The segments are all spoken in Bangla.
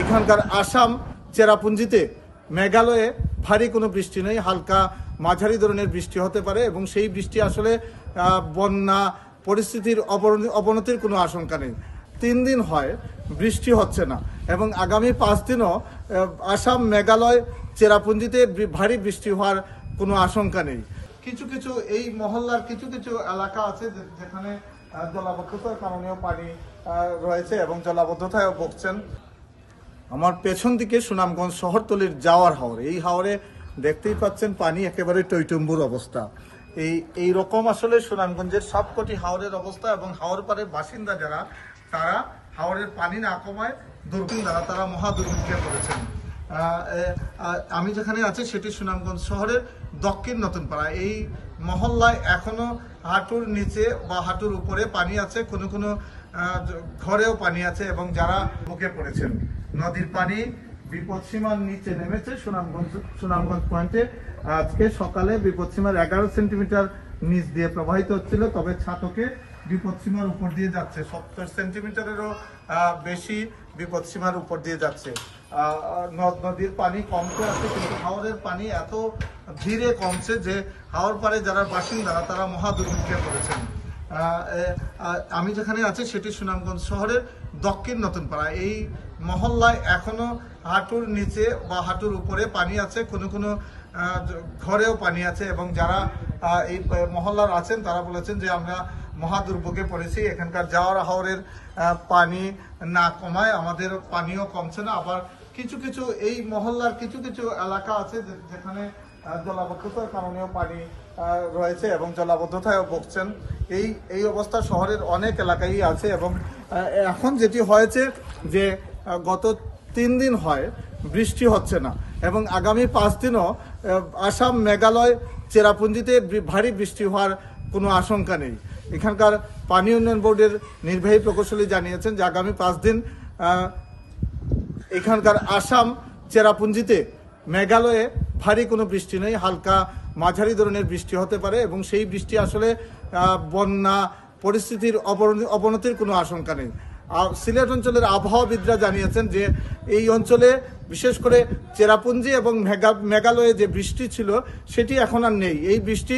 এখানকার আসাম চেরাপুঞ্জিতে মেঘালয়ে ভারী কোনো বৃষ্টি নেই, হালকা মাঝারি ধরনের বৃষ্টি হতে পারে এবং সেই বৃষ্টি আসলে বন্যা পরিস্থিতির অবনতির কোনো আশঙ্কা নেই। 3 দিন হয় বৃষ্টি হচ্ছে না এবং আগামী 5 দিনও আসাম মেঘালয় চেরাপুঞ্জিতে ভারী বৃষ্টি হওয়ার কোনো আশঙ্কা নেই। কিছু কিছু এই মহল্লার কিছু কিছু এলাকা আছে যেখানে জলাবদ্ধতার কারণেও পানি রয়েছে এবং জলাবদ্ধতায়ও ভুগছেন। আমার পেছন দিকে সুনামগঞ্জ শহরতলির যাওয়ার হাওর, এই হাওরে দেখতেই পাচ্ছেন পানি একেবারে টইটুম্বুর অবস্থা। এই রকম আসলে সুনামগঞ্জের সবকটি হাওরের অবস্থা এবং হাওর পারে বাসিন্দা যারা, তারা হাওরের পানি না কমায় তারা মহা দুর্ভিক্ষে পড়েছেন। আমি যেখানে আছি সেটি সুনামগঞ্জ শহরের দক্ষিণ নতুনপাড়া। এই মহল্লায় এখনো হাঁটুর নিচে বা হাঁটুর উপরে পানি আছে, কোনো কোনো ঘরেও পানি আছে এবং যারা মুখে পড়েছেন। নদীর পানি বিপদসীমার নিচে নেমেছে সুনামগঞ্জ পয়েন্টে। আজকে সকালে বিপদসীমার 11 সেন্টিমিটার নিচ দিয়ে প্রবাহিত হচ্ছিল, তবে ছাতকে বিপদসীমার উপর দিয়ে যাচ্ছে, 70 সেন্টিমিটারেরও বেশি বিপদসীমার উপর দিয়ে যাচ্ছে। নদ নদীর পানি কমতে আছে, কিন্তু হাওরের পানি এত ধীরে কমছে যে হাওর পারে যারা বাসিন্দারা তারা মহা দুর্ভিক্ষে পড়েছেন। আমি যেখানে আছি সেটি সুনামগঞ্জ শহরের দক্ষিণ নতুনপাড়া। এই মহল্লায় এখনো হাঁটুর নিচে বা হাঁটুর উপরে পানি আছে, কোনো কোনো ঘরেও পানি আছে এবং যারা এই মহল্লার আছেন তারা বলেছেন যে আমরা মহা দুর্ভোগে পড়েছি। এখানকার যাওয়ার হাওরের পানি না কমায় আমাদের পানিও কমছে না। আবার কিছু কিছু এই মহল্লার কিছু কিছু এলাকা আছে যেখানে জলাবদ্ধতার কারণেও পানি রয়েছে এবং জলাবদ্ধতায়ও ভুগছেন। এই অবস্থা শহরের অনেক এলাকায় আছে এবং এখন যেটি হয়েছে যে গত 3 দিন হয় বৃষ্টি হচ্ছে না এবং আগামী 5 দিনও আসাম মেঘালয় চেরাপুঞ্জিতে ভারী বৃষ্টি হওয়ার কোনো আশঙ্কা নেই। এখানকার পানি উন্নয়ন বোর্ডের নির্বাহী প্রকৌশলী জানিয়েছেন যে আগামী 5 দিন এখানকার আসাম চেরাপুঞ্জিতে মেঘালয়ে ভারী কোনো বৃষ্টি নেই, হালকা মাঝারি ধরনের বৃষ্টি হতে পারে এবং সেই বৃষ্টি আসলে বন্যা পরিস্থিতির অবনতির কোনো আশঙ্কা নেই। সিলেট অঞ্চলের আবহাওয়াবিদরা জানিয়েছেন যে এই অঞ্চলে বিশেষ করে চেরাপুঞ্জি এবং মেঘালয়ে যে বৃষ্টি ছিল সেটি এখন আর নেই। এই বৃষ্টি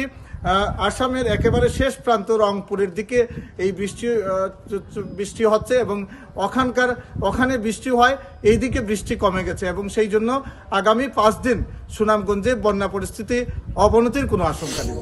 আসামের একেবারে শেষ প্রান্ত রংপুরের দিকে এই বৃষ্টি হচ্ছে এবং ওখানে বৃষ্টি হয়, এই দিকে বৃষ্টি কমে গেছে এবং সেই জন্য আগামী 5 দিন সুনামগঞ্জে বন্যা পরিস্থিতি অবনতির কোনো আশঙ্কা নেই।